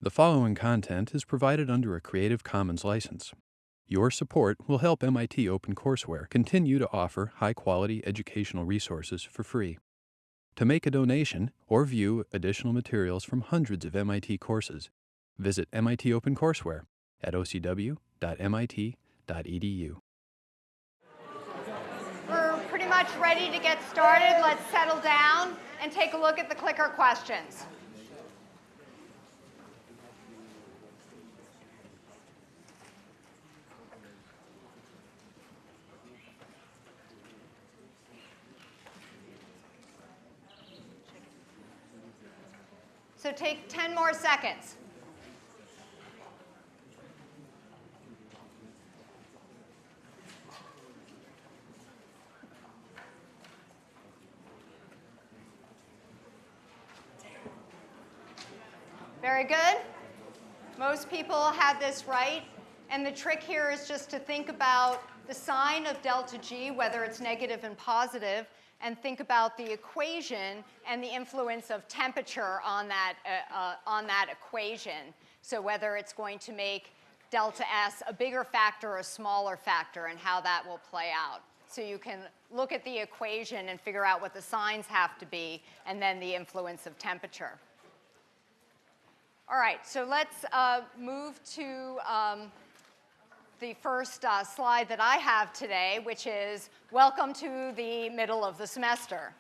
The following content is provided under a Creative Commons license. Your support will help MIT OpenCourseware continue to offer high-quality educational resources for free. To make a donation or view additional materials from hundreds of MIT courses, visit MIT OpenCourseware at ocw.mit.edu. We're pretty much ready to get started. Let's settle down and take a look at the clicker questions. So take 10 more seconds. Very good. Most people have this right. And the trick here is just to think about the sign of delta G, whether it's negative and positive, and think about the equation and the influence of temperature on that equation. So whether it's going to make delta S a bigger factor or a smaller factor and how that will play out. So you can look at the equation and figure out what the signs have to be and then the influence of temperature. All right, so let's move to the first slide that I have today, which is welcome to the middle of the semester.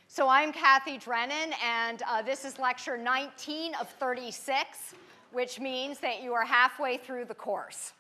So I'm Kathy Drennan, and this is lecture 19 of 36, which means that you are halfway through the course.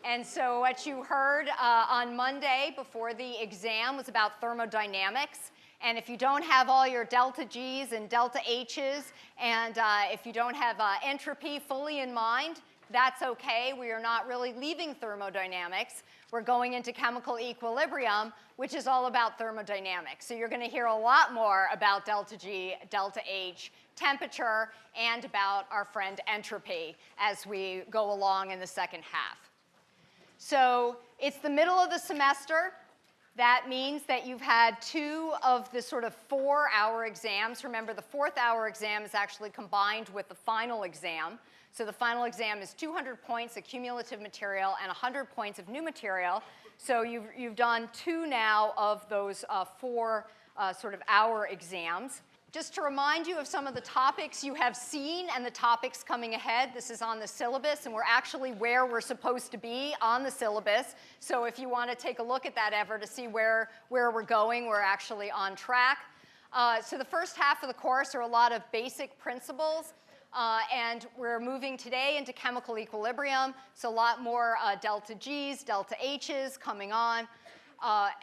And so what you heard on Monday before the exam was about thermodynamics. And if you don't have all your delta G's and delta H's, and if you don't have entropy fully in mind, that's okay. We are not really leaving thermodynamics. We're going into chemical equilibrium, which is all about thermodynamics. So you're going to hear a lot more about delta G, delta H, temperature, and about our friend entropy as we go along in the second half. So it's the middle of the semester. That means that you've had 2 of the sort of 4-hour exams. Remember, the 4th-hour exam is actually combined with the final exam. So the final exam is 200 points of cumulative material and 100 points of new material. So you've done 2 now of those 4 sort of hour exams. Just to remind you of some of the topics you have seen and the topics coming ahead, this is on the syllabus, and we're actually where we're supposed to be on the syllabus. So if you want to take a look at that ever to see where we're going, we're actually on track. So the first half of the course are a lot of basic principles. And we're moving today into chemical equilibrium, so a lot more delta G's, delta H's coming on.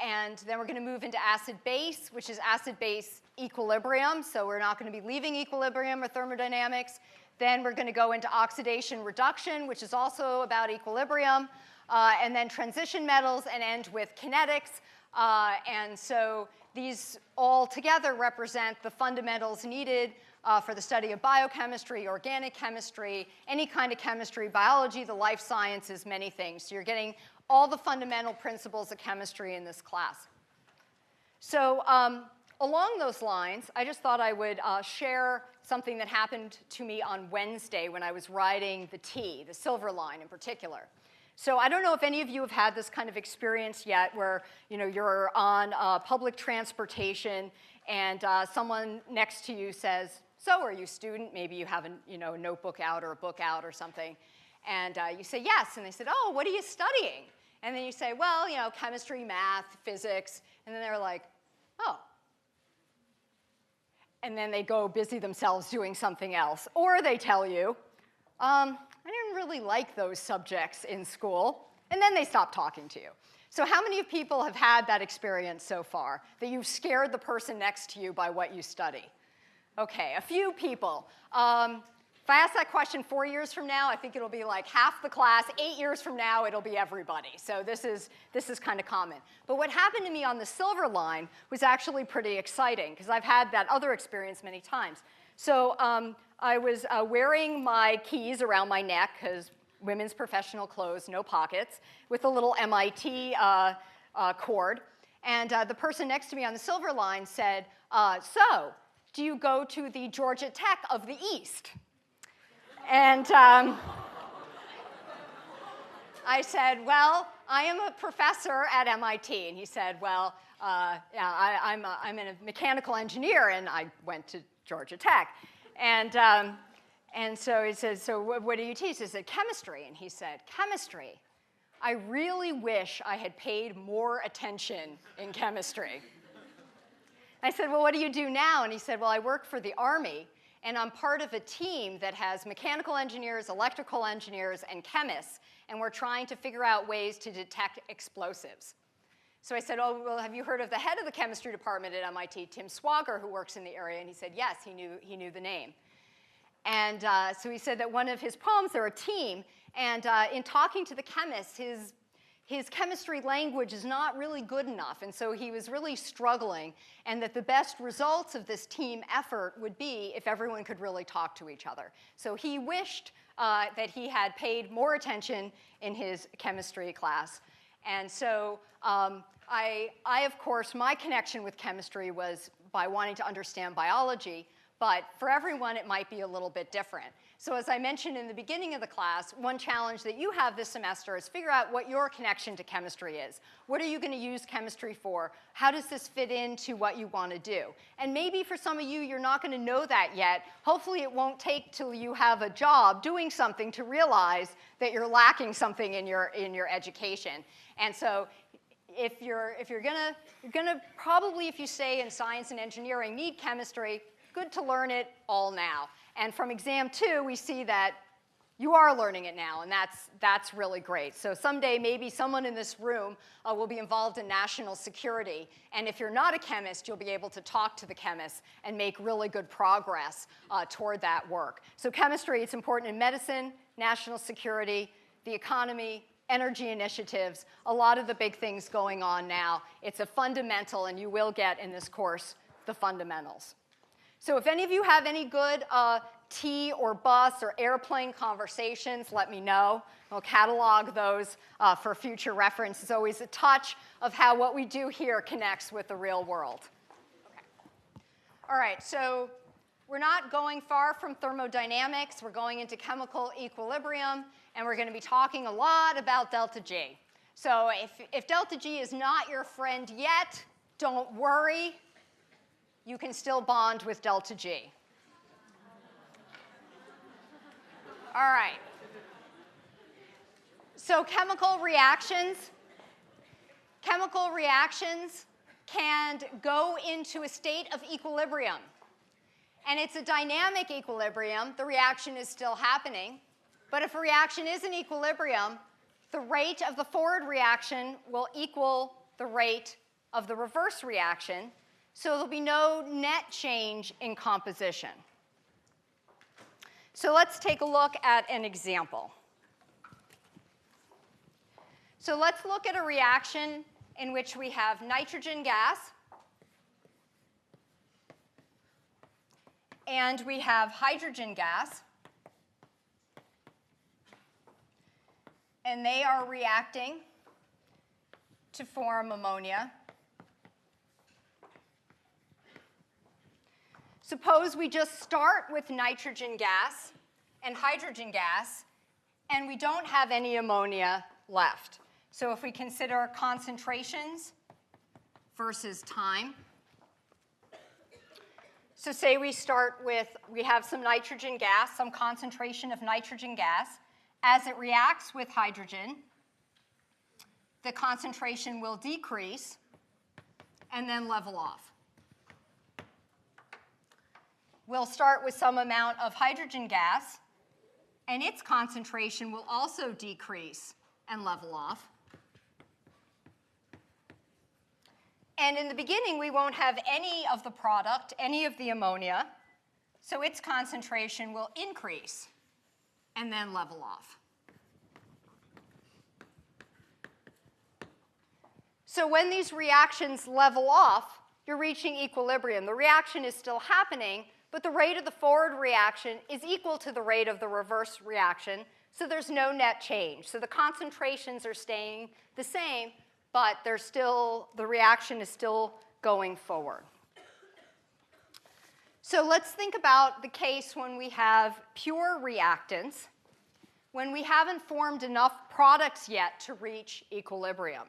And then we're going to move into acid-base, which is acid-base equilibrium. So we're not going to be leaving equilibrium or thermodynamics. Then we're going to go into oxidation reduction, which is also about equilibrium. And then transition metals and end with kinetics. And so these all together represent the fundamentals needed for the study of biochemistry, organic chemistry, any kind of chemistry, biology, the life sciences, many things. So you're getting all the fundamental principles of chemistry in this class. So along those lines, I just thought I would share something that happened to me on Wednesday when I was riding the T, the Silver Line in particular. So I don't know if any of you have had this kind of experience yet where you're on public transportation and someone next to you says, "So are you a student?" Maybe you have a notebook out or a book out or something. And you say, "Yes." And they said, "Oh, what are you studying?" And then you say, "Well, chemistry, math, physics." And then they're like, "Oh." And then they go busy themselves doing something else. Or they tell you, "I didn't really like those subjects in school." And then they stop talking to you. So how many people have had that experience so far, that you've scared the person next to you by what you study? Okay, a few people. If I ask that question 4 years from now, I think it'll be like half the class. 8 years from now, it'll be everybody. So this is kind of common. But what happened to me on the Silver Line was actually pretty exciting, because I've had that other experience many times. So I was wearing my keys around my neck, because women's professional clothes, no pockets, with a little MIT cord. And the person next to me on the Silver Line said, "So, do you go to the Georgia Tech of the East?" And I said, well, I am a professor at MIT. And he said, well, yeah, I'm a mechanical engineer, and I went to Georgia Tech. And so he said, so what do you teach? I said, chemistry. And he said, chemistry? I really wish I had paid more attention in chemistry. I said, well, what do you do now? And he said, well, I work for the Army, and I'm part of a team that has mechanical engineers, electrical engineers, and chemists, and we're trying to figure out ways to detect explosives. So I said, oh, well, have you heard of the head of the chemistry department at MIT, Tim Swager, who works in the area? And he said, yes, he knew the name. And so he said that one of his poems, they're a team, and in talking to the chemists, his chemistry language is not really good enough, and so he was really struggling, and that the best results of this team effort would be if everyone could really talk to each other. So he wished that he had paid more attention in his chemistry class. And so I, of course, my connection with chemistry was by wanting to understand biology, but for everyone, it might be a little bit different. So as I mentioned in the beginning of the class, one challenge that you have this semester is figure out what your connection to chemistry is. What are you going to use chemistry for? How does this fit into what you want to do? And maybe for some of you, you're not going to know that yet. Hopefully, it won't take till you have a job doing something to realize that you're lacking something in your education. And so if you're gonna probably, if you stay in science and engineering, need chemistry, good to learn it all now. And from exam 2, we see that you are learning it now, and that's really great. So someday, maybe someone in this room will be involved in national security. And if you're not a chemist, you'll be able to talk to the chemists and make really good progress toward that work. So chemistry, it's important in medicine, national security, the economy, energy initiatives, a lot of the big things going on now. It's a fundamental, and you will get in this course the fundamentals. So if any of you have any good T or bus or airplane conversations, let me know. We'll catalog those for future reference. It's always a touch of how what we do here connects with the real world. Okay. All right, so we're not going far from thermodynamics. We're going into chemical equilibrium, and we're going to be talking a lot about delta G. So if delta G is not your friend yet, don't worry. You can still bond with delta G. All right. So chemical reactions can go into a state of equilibrium. And it's a dynamic equilibrium. The reaction is still happening. But if a reaction is in equilibrium, the rate of the forward reaction will equal the rate of the reverse reaction. So there'll be no net change in composition. So let's take a look at an example. So let's look at a reaction in which we have nitrogen gas and we have hydrogen gas. And they are reacting to form ammonia. Suppose we just start with nitrogen gas and hydrogen gas, and we don't have any ammonia left. So if we consider concentrations versus time, so say we start with, we have some nitrogen gas, some concentration of nitrogen gas. As it reacts with hydrogen, the concentration will decrease and then level off. We'll start with some amount of hydrogen gas, and its concentration will also decrease and level off. And in the beginning, we won't have any of the product, any of the ammonia, so its concentration will increase and then level off. So when these reactions level off, you're reaching equilibrium. The reaction is still happening, but the rate of the forward reaction is equal to the rate of the reverse reaction, so there's no net change. So the concentrations are staying the same, but the reaction is still going forward. So let's think about the case when we have pure reactants, when we haven't formed enough products yet to reach equilibrium.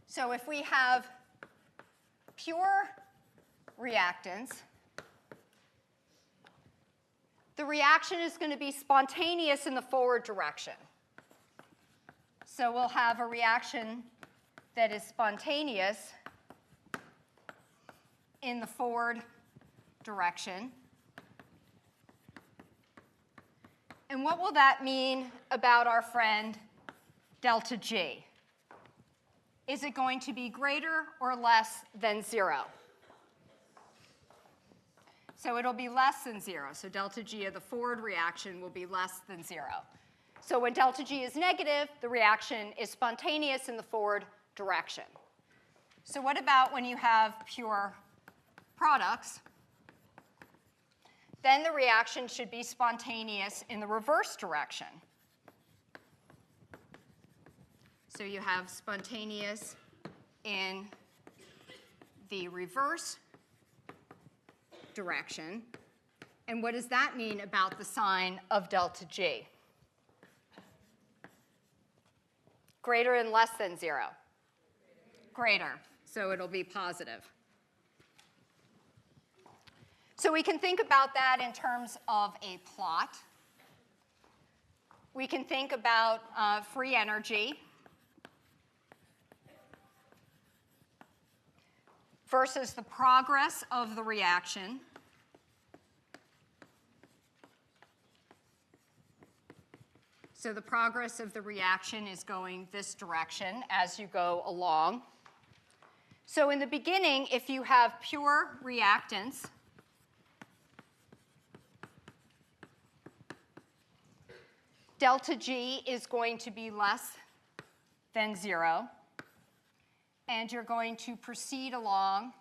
So if we have pure reactants, the reaction is going to be spontaneous in the forward direction. So we'll have a reaction that is spontaneous in the forward direction. And what will that mean about our friend delta G? Is it going to be greater or less than 0? So it'll be less than 0. So delta G of the forward reaction will be less than 0. So when delta G is negative, the reaction is spontaneous in the forward direction. So what about when you have pure products? Then the reaction should be spontaneous in the reverse direction. So you have spontaneous in the reverse direction. And what does that mean about the sign of delta G? Greater and less than 0? Greater. So it'll be positive. So we can think about that in terms of a plot. We can think about free energy versus the progress of the reaction. So the progress of the reaction is going this direction as you go along. So in the beginning, if you have pure reactants, delta G is going to be less than 0. And you're going to proceed along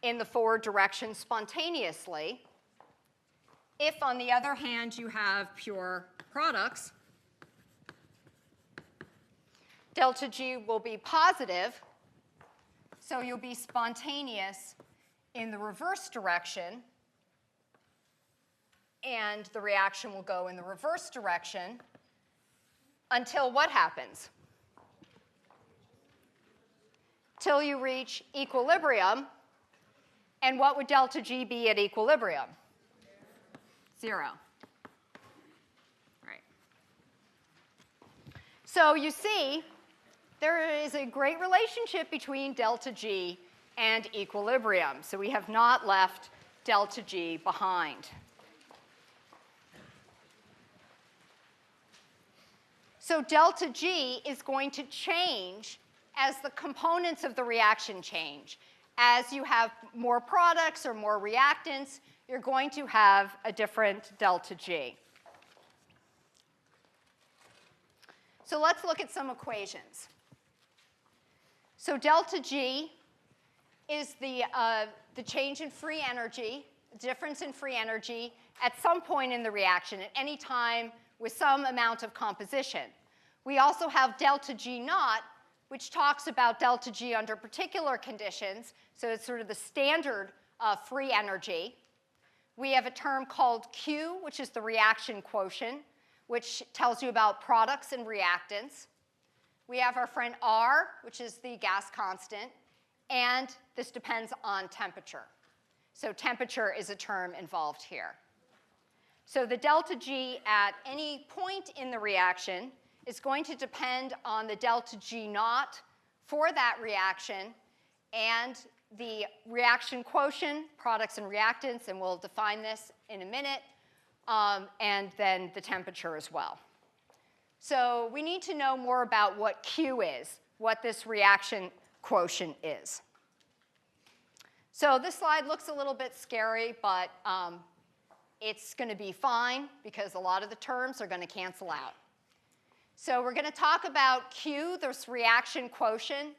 in the forward direction spontaneously. If, on the other hand, you have pure products, delta G will be positive, so you'll be spontaneous in the reverse direction, and the reaction will go in the reverse direction until what happens? Till you reach equilibrium. And what would delta G be at equilibrium? 0. Right. So you see, there is a great relationship between delta G and equilibrium. So we have not left delta G behind. So delta G is going to change as the components of the reaction change. As you have more products or more reactants, you're going to have a different delta G. So let's look at some equations. So delta G is the change in free energy, the difference in free energy at some point in the reaction, at any time with some amount of composition. We also have delta G naught, which talks about delta G under particular conditions. So it's sort of the standard free energy. We have a term called Q, which is the reaction quotient, which tells you about products and reactants. We have our friend R, which is the gas constant. And this depends on temperature. So temperature is a term involved here. So the delta G at any point in the reaction is going to depend on the delta G naught for that reaction and the reaction quotient, products and reactants, and we'll define this in a minute, and then the temperature as well. So we need to know more about what Q is, what this reaction quotient is. So this slide looks a little bit scary, but it's going to be fine because a lot of the terms are going to cancel out. So we're going to talk about Q, this reaction quotient,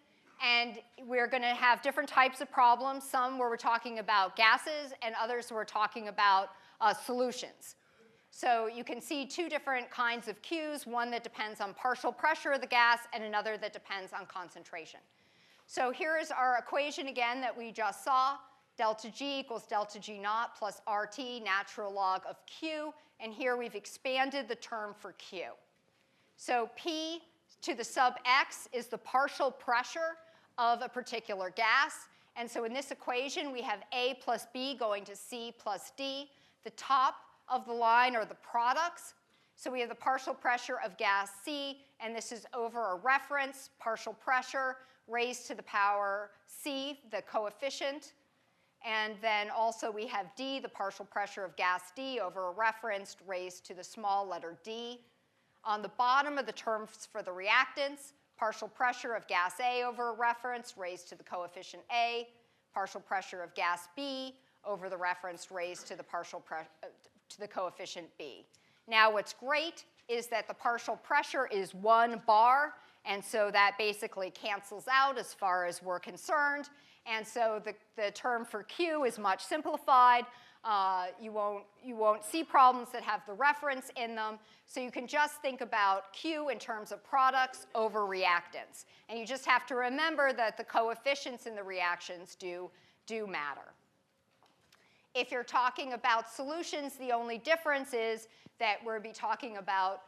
and we're going to have different types of problems, some where we're talking about gases and others where we're talking about solutions. So you can see two different kinds of Qs, one that depends on partial pressure of the gas and another that depends on concentration. So here is our equation again that we just saw. Delta G equals delta G naught plus RT natural log of Q. And here we've expanded the term for Q. So P to the sub x is the partial pressure of a particular gas. And so in this equation, we have A plus B going to C plus D. The top of the line are the products. So we have the partial pressure of gas C, and this is over a reference partial pressure raised to the power C, the coefficient. And then also we have D, the partial pressure of gas D, over a reference raised to the small letter d. On the bottom of the terms for the reactants, partial pressure of gas A over a reference raised to the coefficient A, partial pressure of gas B over the reference raised to the coefficient B. Now what's great is that the partial pressure is 1 bar, and so that basically cancels out as far as we're concerned. And so the term for Q is much simplified. You won't see problems that have the reference in them. So you can just think about Q in terms of products over reactants. And you just have to remember that the coefficients in the reactions do matter. If you're talking about solutions, the only difference is that we'll be talking about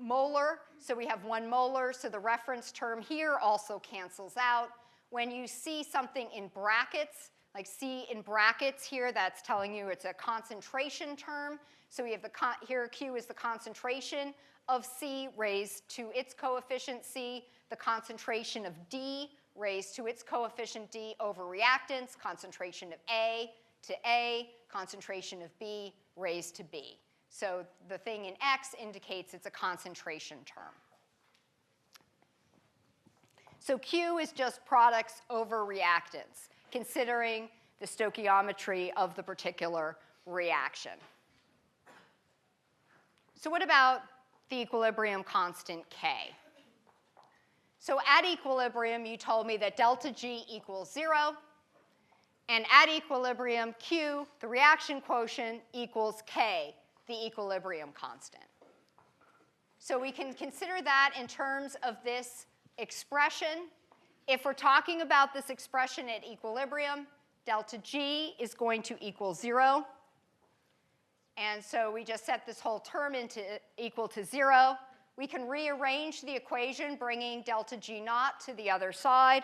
molar. So we have 1 molar, so the reference term here also cancels out. When you see something in brackets, like C in brackets here, that's telling you it's a concentration term. So we have here Q is the concentration of C raised to its coefficient C, the concentration of D raised to its coefficient D over reactants, concentration of A to A, concentration of B raised to B. So the thing in X indicates it's a concentration term. So Q is just products over reactants, considering the stoichiometry of the particular reaction. So what about the equilibrium constant K? So at equilibrium, you told me that delta G equals 0. And at equilibrium, Q, the reaction quotient, equals K, the equilibrium constant. So we can consider that in terms of this expression. If we're talking about this expression at equilibrium, delta G is going to equal 0. And so we just set this whole term into equal to 0. We can rearrange the equation, bringing delta G naught to the other side.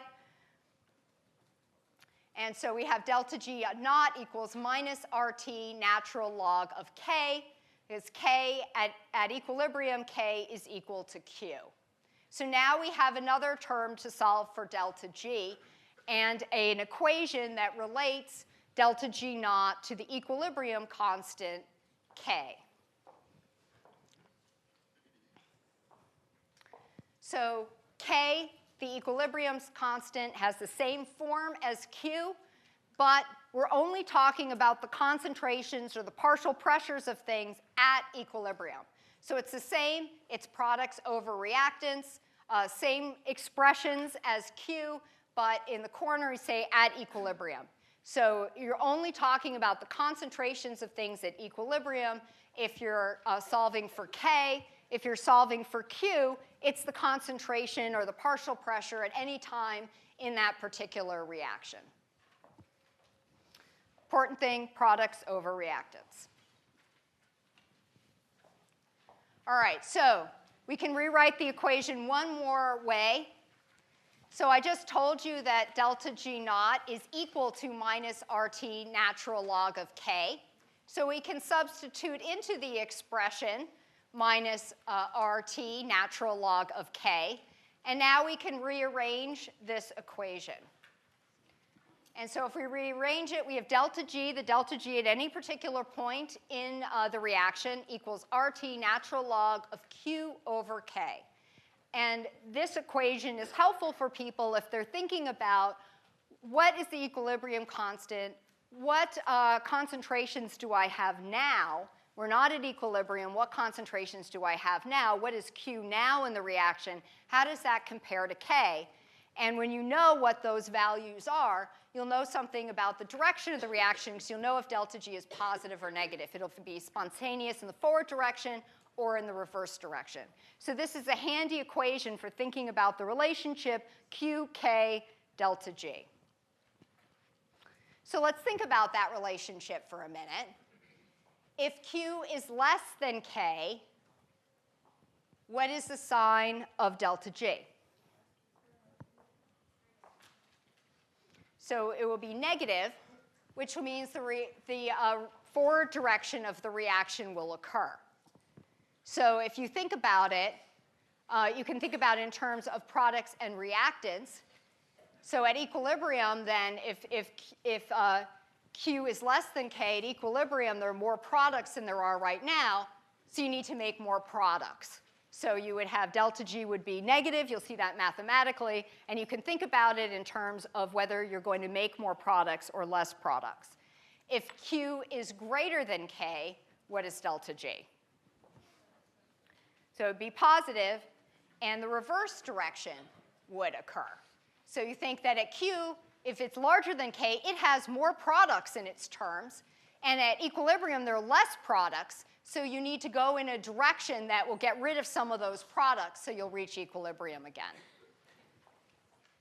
And so we have delta G naught equals minus RT natural log of K, because K at equilibrium, K is equal to Q. So now we have another term to solve for delta G and an equation that relates delta G naught to the equilibrium constant K. So K, the equilibrium constant, has the same form as Q, but we're only talking about the concentrations or the partial pressures of things at equilibrium. So it's the same, it's products over reactants, same expressions as Q, but in the corner we say at equilibrium. So you're only talking about the concentrations of things at equilibrium if you're solving for K. If you're solving for Q, it's the concentration or the partial pressure at any time in that particular reaction. Important thing, products over reactants. All right, so we can rewrite the equation one more way. So I just told you that delta G naught is equal to minus RT natural log of K. So we can substitute into the expression minus RT natural log of K. And now we can rearrange this equation. And so if we rearrange it, we have delta G, the delta G at any particular point in the reaction equals RT natural log of Q over K. And this equation is helpful for people if they're thinking about what is the equilibrium constant, what concentrations do I have now? We're not at equilibrium. What concentrations do I have now? What is Q now in the reaction? How does that compare to K? And when you know what those values are, you'll know something about the direction of the reaction, because you'll know if delta G is positive or negative. It'll be spontaneous in the forward direction or in the reverse direction. So this is a handy equation for thinking about the relationship Q, K, delta G. So let's think about that relationship for a minute. If Q is less than K, what is the sign of delta G? So it will be negative, which means the forward direction of the reaction will occur. So if you think about it, you can think about it in terms of products and reactants. So at equilibrium, then, if Q is less than K, at equilibrium, there are more products than there are right now, so you need to make more products. So you would have delta G would be negative. You'll see that mathematically. And you can think about it in terms of whether you're going to make more products or less products. If Q is greater than K, what is delta G? So it would be positive, and the reverse direction would occur. So you think that at Q, if it's larger than K, it has more products in its terms. And at equilibrium, there are less products. So you need to go in a direction that will get rid of some of those products so you'll reach equilibrium again.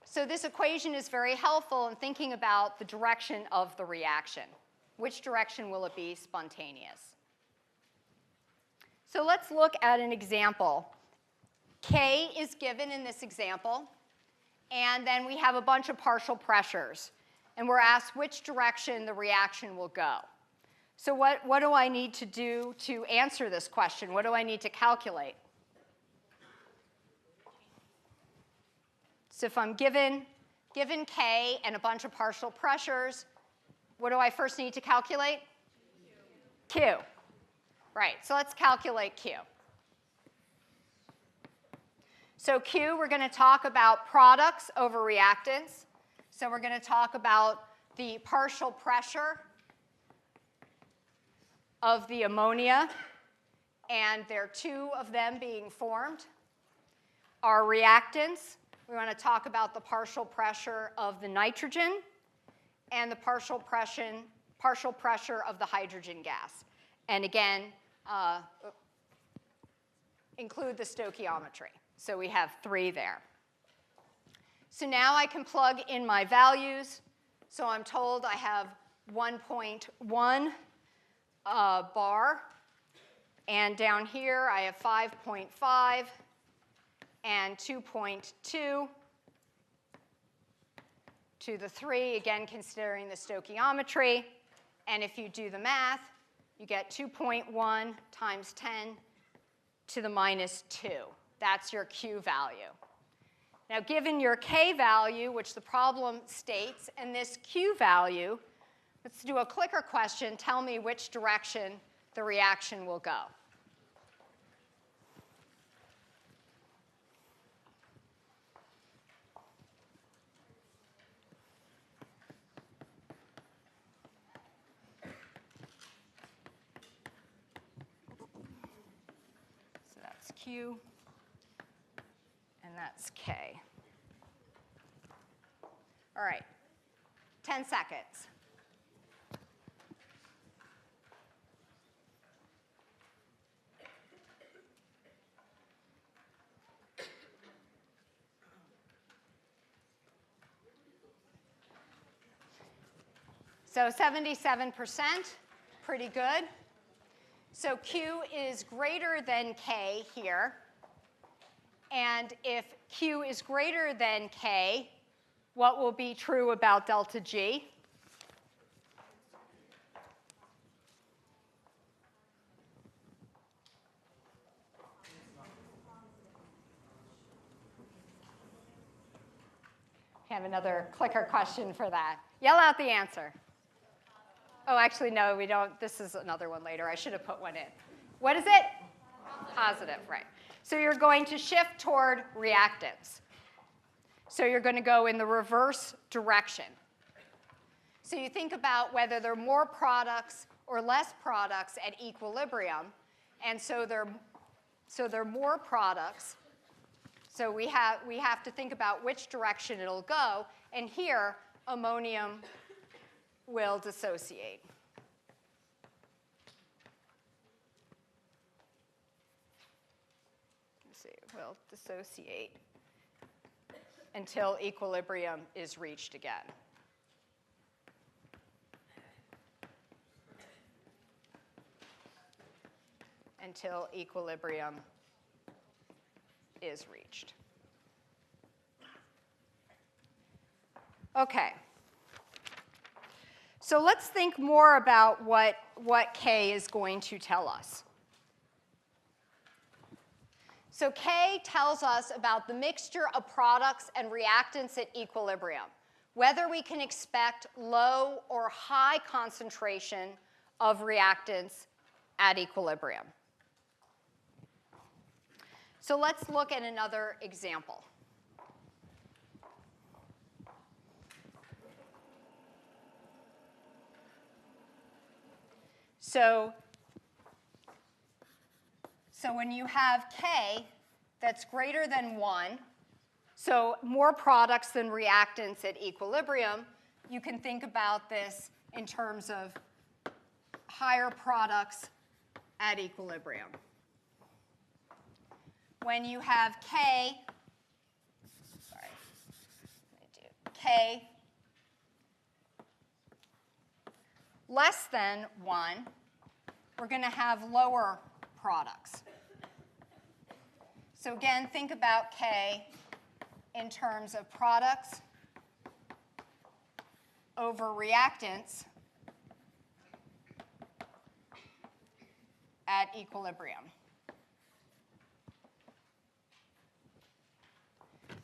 So this equation is very helpful in thinking about the direction of the reaction. Which direction will it be spontaneous? So let's look at an example. K is given in this example. And then we have a bunch of partial pressures. And we're asked which direction the reaction will go. So what do I need to do to answer this question? What do I need to calculate? So if I'm given K and a bunch of partial pressures, what do I first need to calculate? Q. Right, so let's calculate Q. So Q, we're going to talk about products over reactants. So we're going to talk about the partial pressure of the ammonia, and there are two of them being formed. Our reactants, we want to talk about the partial pressure of the nitrogen and the partial pressure of the hydrogen gas. And again, include the stoichiometry. So we have 3 there. So now I can plug in my values. So I'm told I have 1.1 bar. And down here, I have 5.5 and 2.2 to the 3, again, considering the stoichiometry. And if you do the math, you get 2.1 times 10 to the minus 2. That's your Q value. Now, given your K value, which the problem states, and this Q value, let's do a clicker question. Tell me which direction the reaction will go. So that's Q, and that's K. All right, 10 seconds. So 77%, pretty good. So Q is greater than K here. And if Q is greater than K, what will be true about delta G? I have another clicker question for that. Yell out the answer. Oh, actually, no, we don't. This is another one later. I should have put one in. What is it? Positive, right. So you're going to shift toward reactants. So you're going to go in the reverse direction. So you think about whether there are more products or less products at equilibrium. And so there are more products. So we have to think about which direction it'll go. And here, ammonium will dissociate. Let's see, will dissociate until equilibrium is reached again. until equilibrium is reached. Okay. So let's think more about what K is going to tell us. So K tells us about the mixture of products and reactants at equilibrium, whether we can expect low or high concentration of reactants at equilibrium. So let's look at another example. So when you have K that's greater than 1, so more products than reactants at equilibrium, you can think about this in terms of higher products at equilibrium. When you have K less than 1, we're going to have lower products. So again, think about K in terms of products over reactants at equilibrium.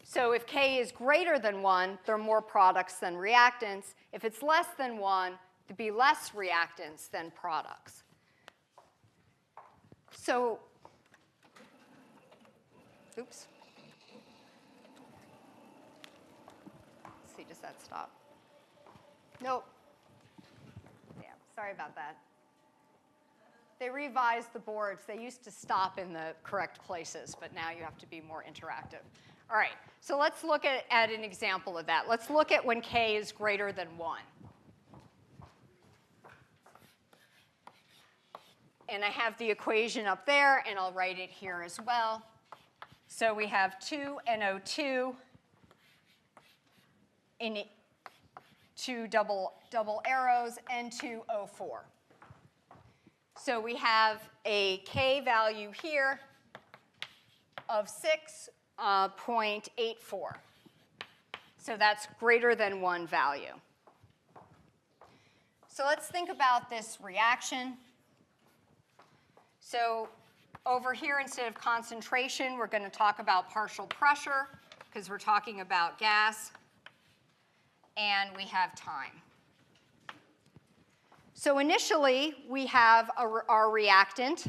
So if K is greater than 1, there are more products than reactants. If it's less than 1, there'd be less reactants than products. So, oops. Let's see, does that stop? Nope. Yeah, sorry about that. They revised the boards. They used to stop in the correct places, but now you have to be more interactive. All right, so let's look at an example of that. Let's look at when K is greater than 1. And I have the equation up there, and I'll write it here as well. So we have 2NO2 in 2 double arrows, N2O4. So we have a K value here of 6.84. So that's greater than 1 value. So let's think about this reaction. So over here, instead of concentration, we're going to talk about partial pressure because we're talking about gas. And we have time. So initially, we have our reactant.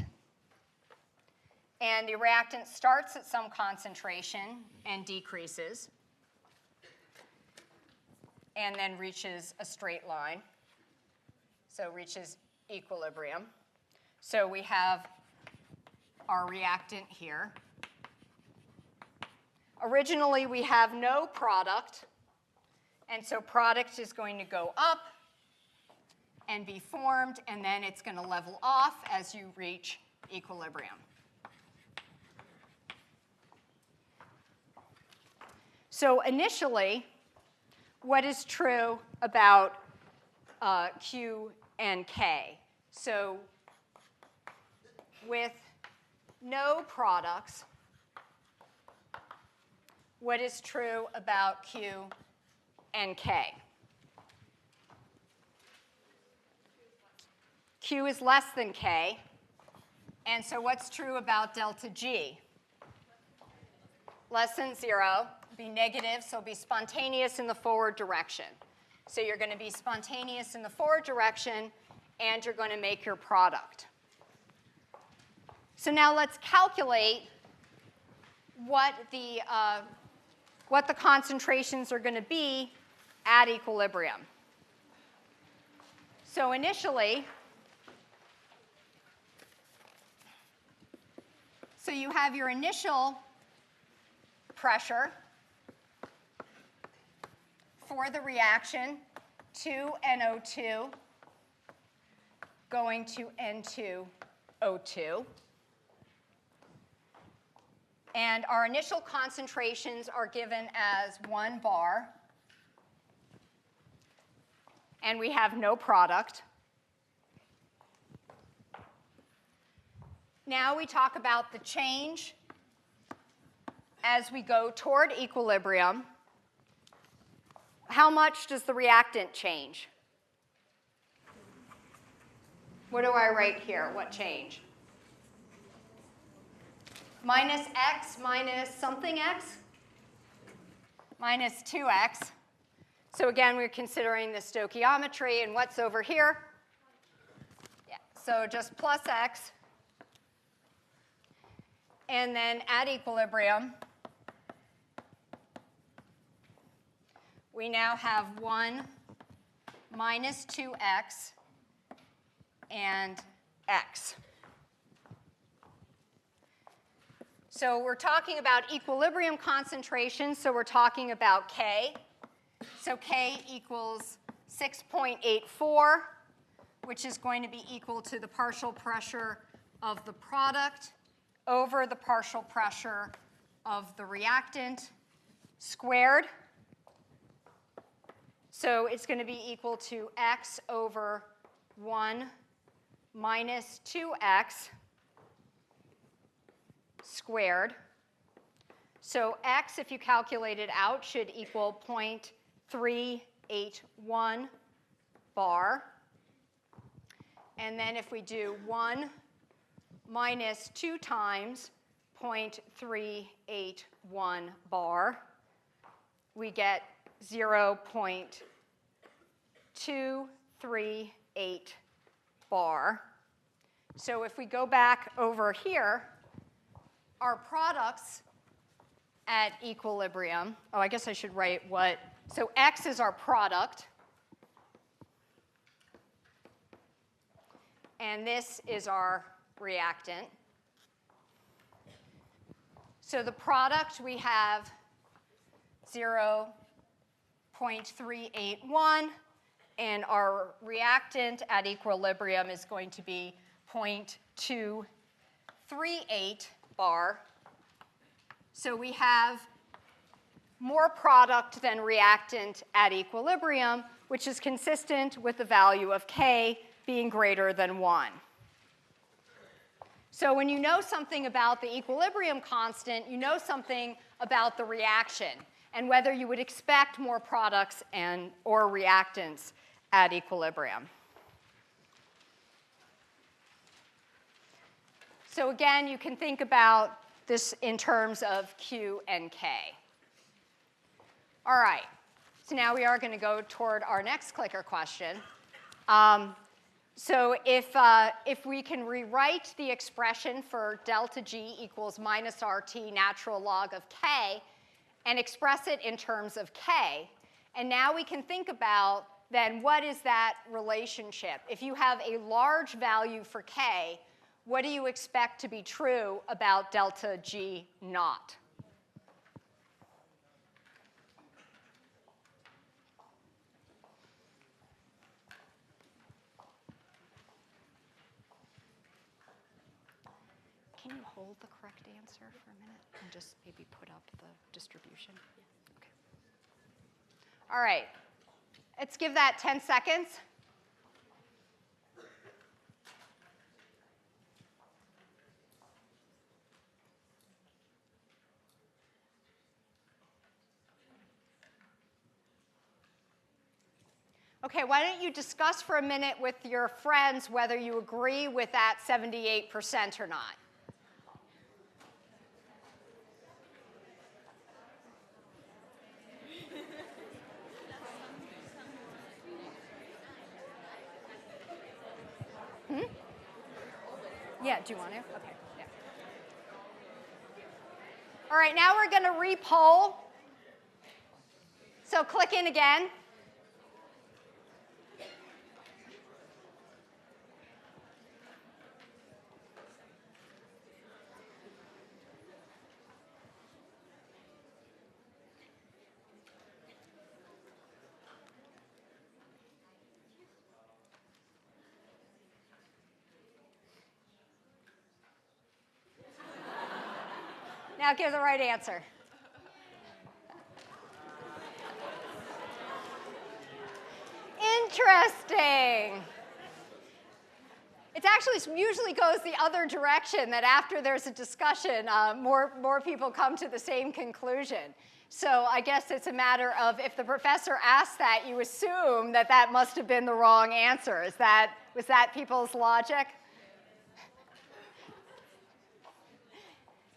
And the reactant starts at some concentration and decreases. And then reaches a straight line. So reaches equilibrium. So we have our reactant here. Originally, we have no product. And so product is going to go up and be formed, and then it's going to level off as you reach equilibrium. So initially, what is true about Q and K? So with no products, what is true about Q and K? Q is less than K. And so what's true about delta G? Less than 0, be negative, so be spontaneous in the forward direction. So you're going to be spontaneous in the forward direction, and you're going to make your product. So now let's calculate what the concentrations are going to be at equilibrium. So initially, so you have your initial pressure for the reaction, 2NO2 going to N2O2. And our initial concentrations are given as 1 bar. And we have no product. Now we talk about the change as we go toward equilibrium. How much does the reactant change? What do I write here? What change? Minus x minus something x? Minus 2x. So again, we're considering the stoichiometry, and what's over here? Yeah, so just plus x. And then at equilibrium, we now have 1 minus 2x and x. So we're talking about equilibrium concentration, so we're talking about K. So K equals 6.84, which is going to be equal to the partial pressure of the product over the partial pressure of the reactant squared. So it's going to be equal to x over 1 minus 2x squared. So x, if you calculate it out, should equal 0.381 bar. And then if we do 1 minus 2 times 0.381 bar, we get 0.238 bar. So if we go back over here, our products at equilibrium, oh, I guess I should write what, so x is our product, and this is our reactant. So the product, we have 0.381, and our reactant at equilibrium is going to be 0.238 bar. So we have more product than reactant at equilibrium, which is consistent with the value of K being greater than 1. So when you know something about the equilibrium constant, you know something about the reaction and whether you would expect more products or reactants at equilibrium. So again, you can think about this in terms of Q and K. All right, so now we are going to go toward our next clicker question. So if we can rewrite the expression for delta G equals minus RT natural log of K and express it in terms of K, and now we can think about then what is that relationship? If you have a large value for K, what do you expect to be true about delta G naught? Can you hold the correct answer for a minute and just maybe put up the distribution? Yeah. Okay. All right. Let's give that 10 seconds. Okay, why don't you discuss for a minute with your friends whether you agree with that 78% or not? Yeah, do you want to? Okay. Yeah. All right, now we're going to re-poll. So click in again. Now give the right answer. Interesting. It actually usually goes the other direction, that after there's a discussion, more people come to the same conclusion. So I guess it's a matter of, if the professor asks that, you assume that that must have been the wrong answer. Was that people's logic?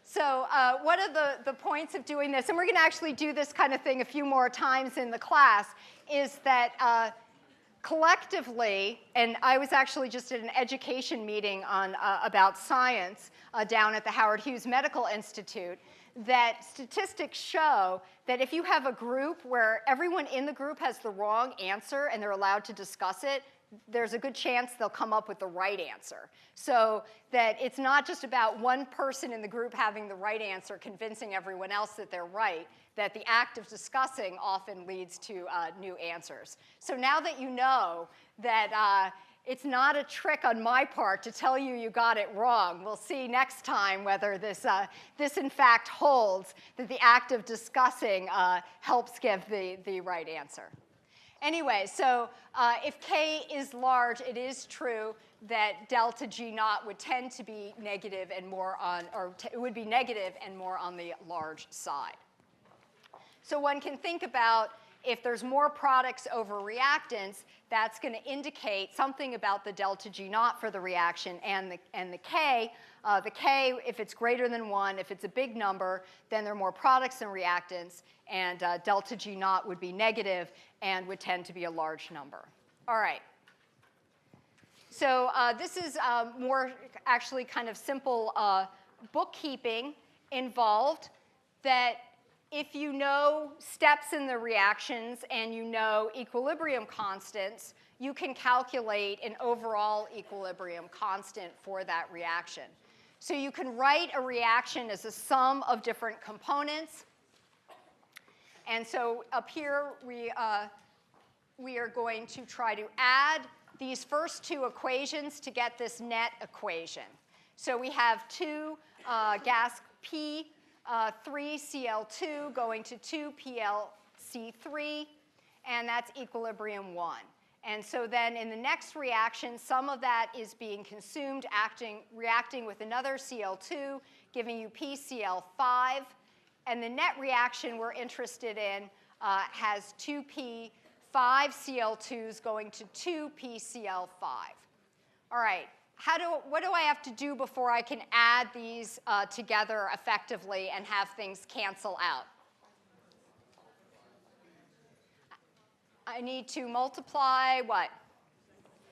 So what are the points of doing this? And we're going to actually do this kind of thing a few more times in the class, is that collectively, and I was actually just at an education meeting on, about science down at the Howard Hughes Medical Institute, that statistics show that if you have a group where everyone in the group has the wrong answer and they're allowed to discuss it, there's a good chance they'll come up with the right answer. So that it's not just about one person in the group having the right answer, convincing everyone else that they're right, that the act of discussing often leads to new answers. So now that you know that it's not a trick on my part to tell you got it wrong, we'll see next time whether this in fact holds, that the act of discussing helps give the right answer. Anyway, so if k is large, it is true that delta G naught would tend to be negative and more on, or it would be negative and more on the large side. So one can think about, if there's more products over reactants, that's going to indicate something about the delta G naught for the reaction and the K. The K, if it's greater than 1, if it's a big number, then there are more products than reactants, and delta G naught would be negative and would tend to be a large number. All right. So this is more actually kind of simple bookkeeping involved, that if you know steps in the reactions and you know equilibrium constants, you can calculate an overall equilibrium constant for that reaction. So you can write a reaction as a sum of different components. And so up here, we are going to try to add these first two equations to get this net equation. So we have two gas P 3Cl2 going to 2PlC3, and that's equilibrium 1. And so then in the next reaction, some of that is being consumed, reacting with another Cl2, giving you PCl5. And the net reaction we're interested in has 2P5Cl2s going to 2PCl5. All right. What do I have to do before I can add these together effectively and have things cancel out? I need to multiply what?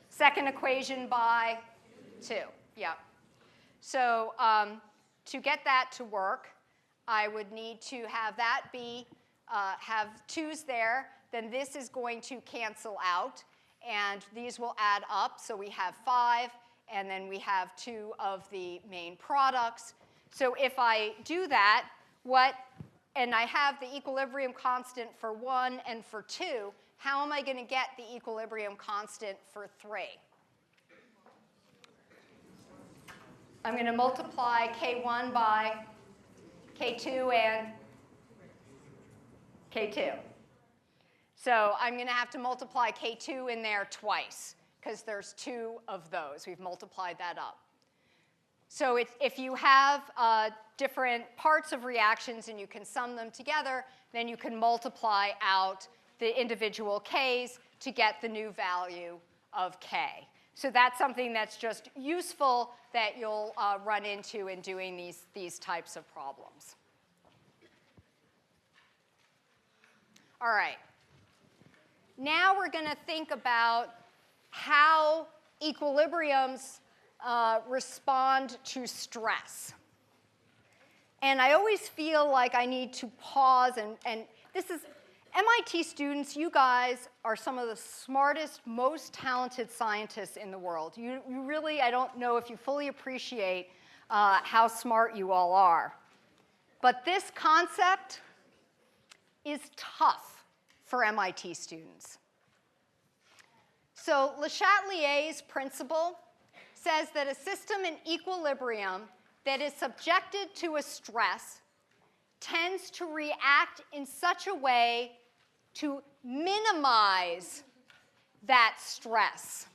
Second equation by 2. Yeah. So to get that to work, I would need to have that be, have 2's there. Then this is going to cancel out, and these will add up. So we have 5. And then we have 2 of the main products. So if I do that, and I have the equilibrium constant for 1 and for 2, how am I going to get the equilibrium constant for 3? I'm going to multiply K1 by K2 and K2. So I'm going to have to multiply K2 in there twice, because there's 2 of those. We've multiplied that up. So if you have different parts of reactions and you can sum them together, then you can multiply out the individual K's to get the new value of K. So that's something that's just useful that you'll run into in doing these types of problems. All right. Now we're going to think about how equilibriums respond to stress. And I always feel like I need to pause, and this is, MIT students, you guys are some of the smartest, most talented scientists in the world. You really, I don't know if you fully appreciate how smart you all are. But this concept is tough for MIT students. So Le Chatelier's principle says that a system in equilibrium that is subjected to a stress tends to react in such a way to minimize that stress.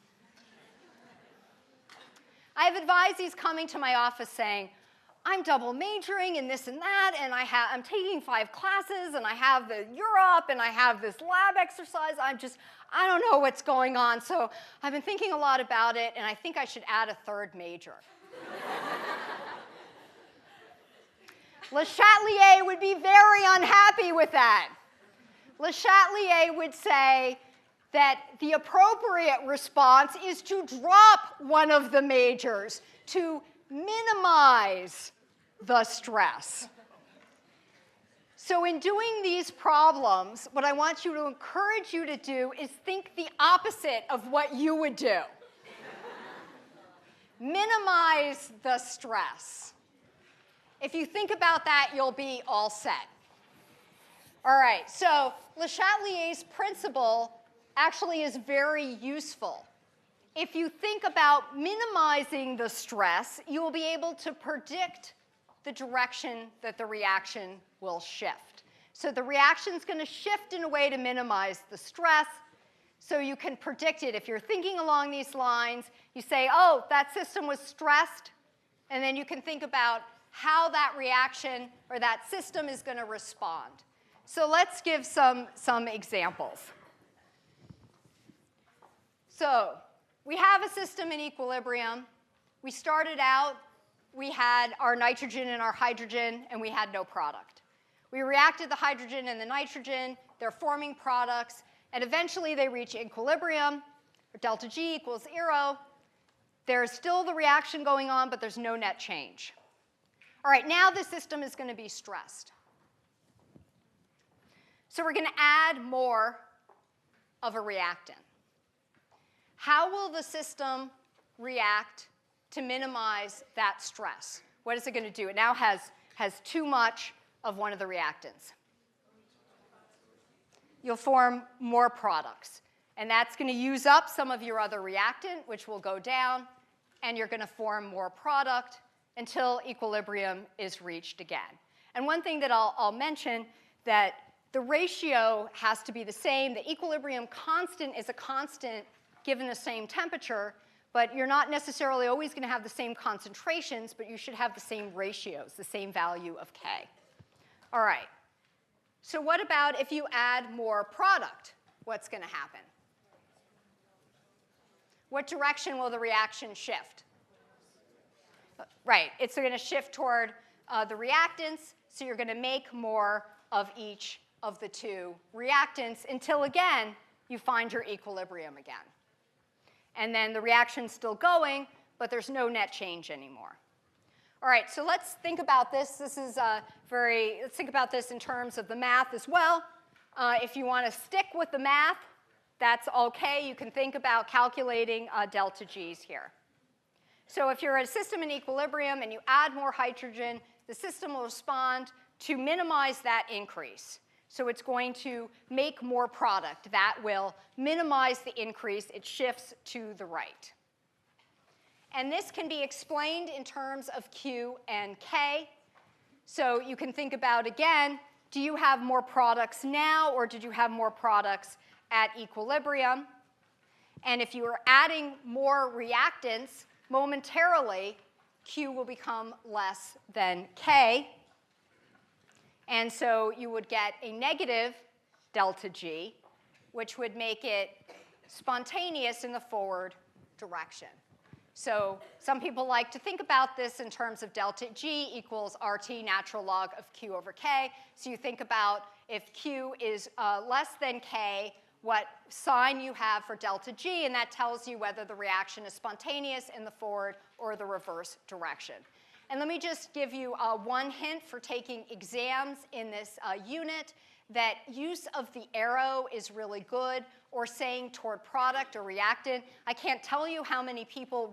I have advisees coming to my office saying, I'm double majoring in this and that, and I'm taking 5 classes, and I have the Europe, and I have this lab exercise. I don't know what's going on. So I've been thinking a lot about it, and I think I should add a 3rd major. Le Chatelier would be very unhappy with that. Le Chatelier would say that the appropriate response is to drop one of the majors, to minimize the stress. So in doing these problems, what I want you to encourage you to do is think the opposite of what you would do. Minimize the stress. If you think about that, you'll be all set. All right, so Le Chatelier's principle actually is very useful. If you think about minimizing the stress, you will be able to predict the direction that the reaction will shift. So the reaction is going to shift in a way to minimize the stress, so you can predict it. If you're thinking along these lines, you say, oh, that system was stressed, and then you can think about how that reaction or that system is going to respond. So let's give some examples. So we have a system in equilibrium. We started out, we had our nitrogen and our hydrogen, and we had no product. We reacted the hydrogen and the nitrogen. They're forming products, and eventually they reach equilibrium, or delta G equals 0. There's still the reaction going on, but there's no net change. All right, now the system is going to be stressed. So we're going to add more of a reactant. How will the system react to minimize that stress? What is it going to do? It now has too much of one of the reactants. You'll form more products. And that's going to use up some of your other reactant, which will go down, and you're going to form more product until equilibrium is reached again. And one thing that I'll mention, that the ratio has to be the same. The equilibrium constant is a constant given the same temperature, but you're not necessarily always going to have the same concentrations, but you should have the same ratios, the same value of K. All right. So what about if you add more product? What's going to happen? What direction will the reaction shift? Right. It's going to shift toward the reactants, so you're going to make more of each of the 2 reactants until, again, you find your equilibrium again. And then the reaction's still going, but there's no net change anymore. All right, so let's think about this. Let's think about this in terms of the math as well. If you want to stick with the math, that's OK. You can think about calculating delta G's here. So if you're at a system in equilibrium and you add more hydrogen, the system will respond to minimize that increase. So it's going to make more product. That will minimize the increase. It shifts to the right. And this can be explained in terms of Q and K. So you can think about, again, do you have more products now, or did you have more products at equilibrium? And if you are adding more reactants, momentarily, Q will become less than K. And so you would get a negative delta G, which would make it spontaneous in the forward direction. So some people like to think about this in terms of delta G equals RT natural log of Q over K. So you think about if Q is less than K, what sign you have for delta G, and that tells you whether the reaction is spontaneous in the forward or the reverse direction. And let me just give you one hint for taking exams in this unit, that use of the arrow is really good, or saying toward product or reactant. I can't tell you how many people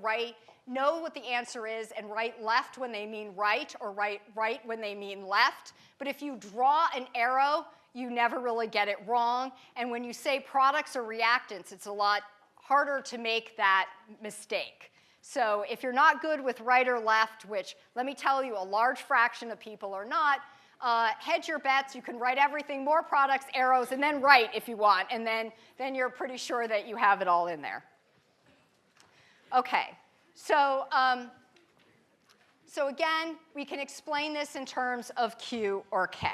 know what the answer is and write left when they mean right, or write right when they mean left. But if you draw an arrow, you never really get it wrong. And when you say products or reactants, it's a lot harder to make that mistake. So if you're not good with right or left, which let me tell you, a large fraction of people are not, hedge your bets. You can write everything, more products, arrows, and then right if you want. And then you're pretty sure that you have it all in there. OK, So, so again, we can explain this in terms of Q or K.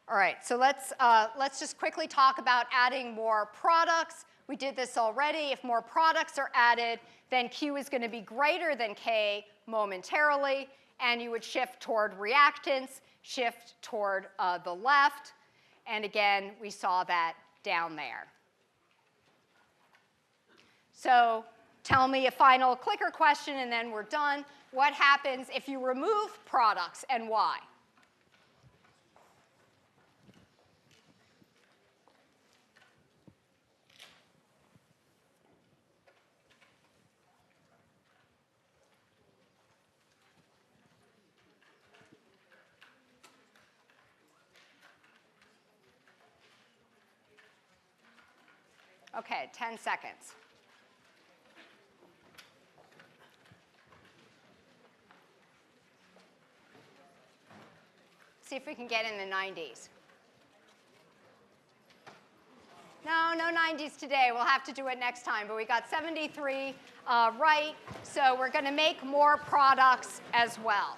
All right, so let's just quickly talk about adding more products. We did this already. If more products are added, then Q is going to be greater than K momentarily, and you would shift toward reactance, shift toward the left. And again, we saw that down there. So tell me a final clicker question, and then we're done. What happens if you remove products, and why? OK, 10 seconds. See if we can get in the 90s. No, no 90s today. We'll have to do it next time. But we got 73 right. So we're going to make more products as well.